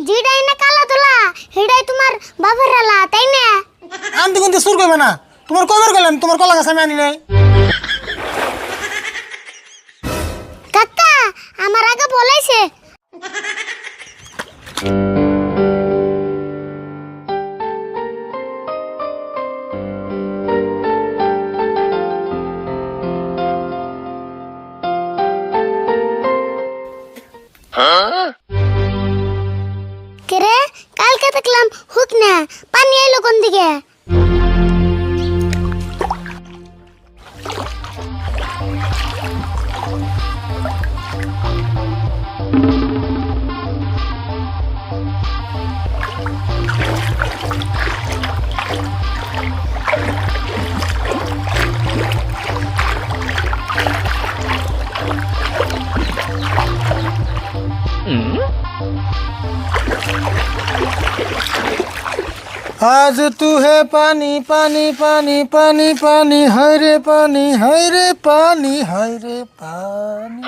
যেটাই না কালা তোলা সেটাই তোমার বাবার আলা তাই না? আনতে কিন্তু সুর করবে না। তোমার কবার গেলাম তোমার কলা গাছ আমি আনি নাই। কাকা আমার আগে বলাইছে। কেরে কালকে দেখলাম হুক না পানি এলো কোন দিকে? आज तू है पानी पानी पानी पानी पानी हाय रे पानी हाय रे पानी हाय रे पानी।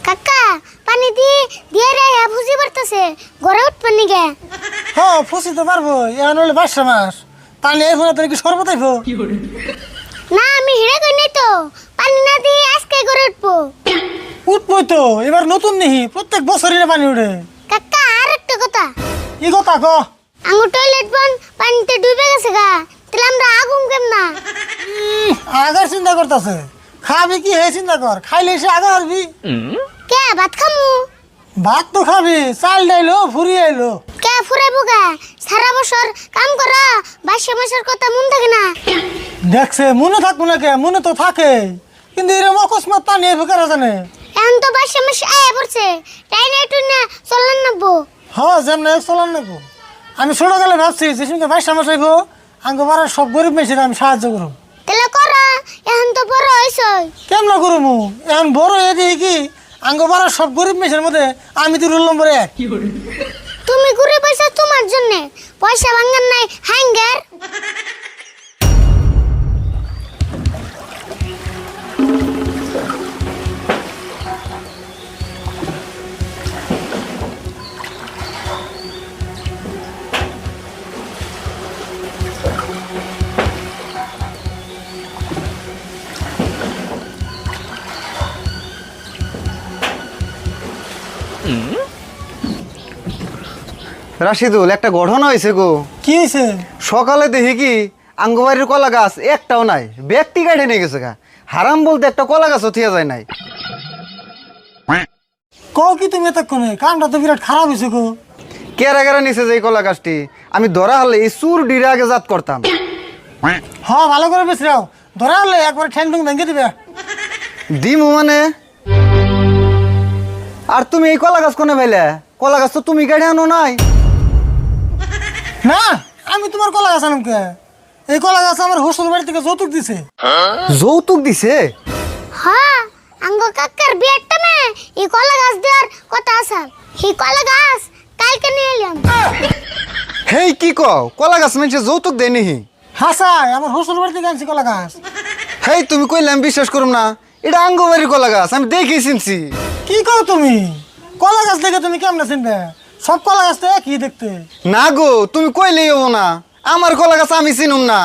কাকা পানি দিয়ে দিয়ে রে বুঝি পড়তেছে ঘরে উঠ পানি গে। হ্যাঁ ফুসি তো পারবো, এখন হলে 5 মাস পানি এই ফোনে তোর কি শরবত আইবো? না আমি হিড়ে কই নাই তো, পানি না দিয়ে আজকে ঘরে উঠবো। উঠবই তো, এবার নতুন নিহি প্রত্যেক বছরই না পানি উঠে। কাকা আর একটা কথা, কি কথা ক? আঙ্গু টয়লেট বন পানিতে ডুবে গেছে গা, তাহলে আমরা আগুন কেম না? আগার চিন্তা করতেছে, খাবি কি হে চিন্তা কর, খাইলে এসে আগা হারবি। কে ভাত খামু? ভাত তো খাবি, চাল ডাইলো ফুরি আইলো। কে ফুরাইবো গা? সারা বছর কাম করা 22 মাসের কথা মন থাকে না? দেখছে মনে থাকবো না কে, মনে তো থাকে, কিন্তু এরকম অকস্মাৎ পানি এসে কারা জানে। এখন তো 22 মাস আয়া পড়ছে, তাই না একটু না চললেন নাবো। হ্যাঁ যেমন চলার নেবো। আমি ছোট গেলে ভাবছি যে সঙ্গে 22 মাস আইবো, আঙ্গ পাড়ার সব গরিব মেয়েছিল আমি সাহায্য করব। তাহলে করা, এখন তো বড় হইছে। কেমন করবো এখন বড় হয়ে দিয়ে কি আঙ্গ পাড়ার সব গরিব মেয়েছের মধ্যে আমি তো রুল নম্বর 1। তুমি ঘুরে পয়সা তোমার জন্য, পয়সা ভাঙার নাই হ্যাঙ্গার। রাশিদুল, একটা ঘটনা হয়েছে গো। কি হয়েছে? সকালে দেখি কি আঙ্গবাড়ির কলা গাছ একটাও নাই, ব্যক্তি কাটে নিয়ে গেছে গা। হারাম বলতে একটা কলা গাছও থিয়া যায় নাই। কও কি তুমি এতক্ষণে? কামটা তো বিরাট খারাপ হয়েছে গো। কেরা কেরা নিছে যে এই কলা গাছটি, আমি ধরা হলে এই চুর ডিরে আগে জাত করতাম। হ্যাঁ ভালো করে বেশরাও, ধরা হলে একবার ঠ্যাং ঠুং ভেঙে দিবে। দিমু মানে? আর তুমি এই কলা গাছ কোনে ভাইলে? কলা গাছ তো তুমি কাটে আনো নাই। না আমি তোমার কলা গাছ আনুম কে? এই কলা গাছ আমার হোস্টেল বাড়ি থেকে যৌতুক দিছে। যৌতুক দিছে? হ্যাঁ, আঙ্গ কাকার বিয়ের টাইমে এই কলা গাছ দেওয়ার কথা আসাল। এই কলা গাছ কালকে নিয়ে এলাম। হেই কি কও, কলা গাছ মানুষে যৌতুক দেয় নিহি? হাসাই আমার হোস্টেল বাড়ি থেকে আনছি কলা গাছ। হেই তুমি কইলাম বিশ্বাস করুম না, এটা আঙ্গবাড়ির কলা গাছ, আমি দেখি চিনছি। কি কও তুমি? কলা গাছ দেখে তুমি কেমনে চিনবে? সব কলা গাছ তো একই দেখতে। না গো, তুমি কইলেই হবো না, আমার কলা গাছ আমি চিনুম না।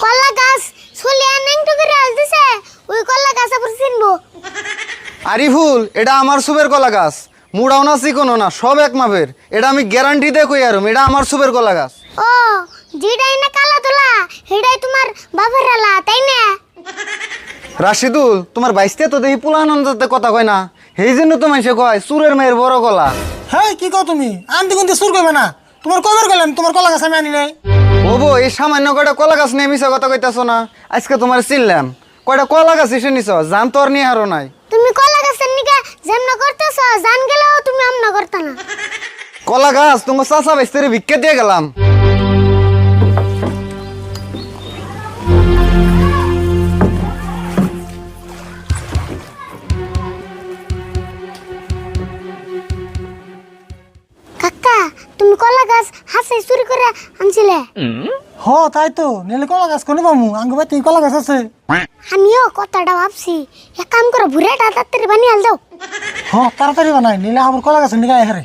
কলা গাছ ছুলিয়া নেংটু করে আল দিছে, ওই কলা গাছ আবার চিনবো? আরিফুল, এটা আমার সুবের কলা গাছ, মুড়াও না চিকনো না, সব এক মাপের। এটা আমি গ্যারান্টি দিয়ে কই আরম, এটা আমার সুবের কলা গাছ। ও, যেটাই না কালা তোলা সেটাই তোমার বাবার আলা তাই না? রাশিদুল, তোমার বাইসতে তো দেখি পুলানন্দতে কথা কয় না, সেই জন্য তো মানুষে কয় চুরের মেয়ের বড় কলা। হ্যাঁ কি কও তুমি? আনতে কিন্তু সুর করবে না। তোমার কবার গেলাম তোমার কলা গাছ আমি আনি নাই। ওবো, এই সামান্য কয়টা কলা গাছ নিয়ে মিশা কথা কইতাছো না? আজকে তোমার চিনলাম, কয়টা কলা গাছ এসে নিছ, জান তো আর নিয়ে হারো নাই। তুমি কলা গাছের নিকে যেমন করতেছ, জান গেলেও তুমি আমনা করতে না। কলা গাছ তোমার চাচা বাইস্তেরে ভিক্ষা দিয়ে গেলাম। কাকা তুমি কলা গাছ হাসে চুরি করে আনছিলে হ তাই তো নিলে কলা গাছ কোনে পামু আঙ্গ বাড়িতে কলা গাছ আছে। আমিও কথাটা ভাবছি এক কাম করো ভুরেটা তাড়াতাড়ি বানিয়ে আল দাও হ তাড়াতাড়ি বানাই নিলে আমার কলা গাছ নিয়ে হারে।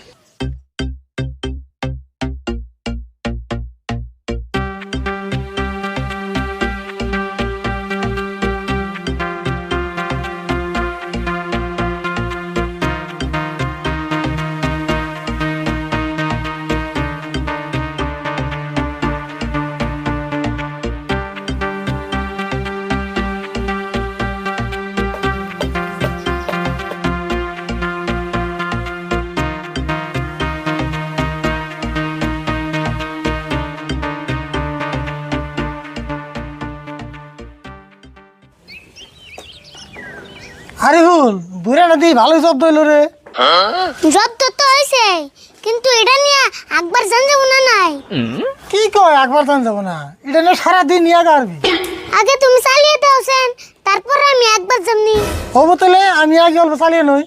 আরিফুল বুড়া নদী ভালোই শব্দ হইল রে। যত তো হয়েছে কিন্তু এটা নিয়ে একবার জান যাবো না নাই কি কয় একবার জান যাবো না এটা নিয়ে সারাদিন ইয়া গাড়বি। আগে তুমি চালিয়ে দাওছেন তারপরে আমি একবার জামনি হবো তাহলে আমি আগে অল্প চালিয়ে নই।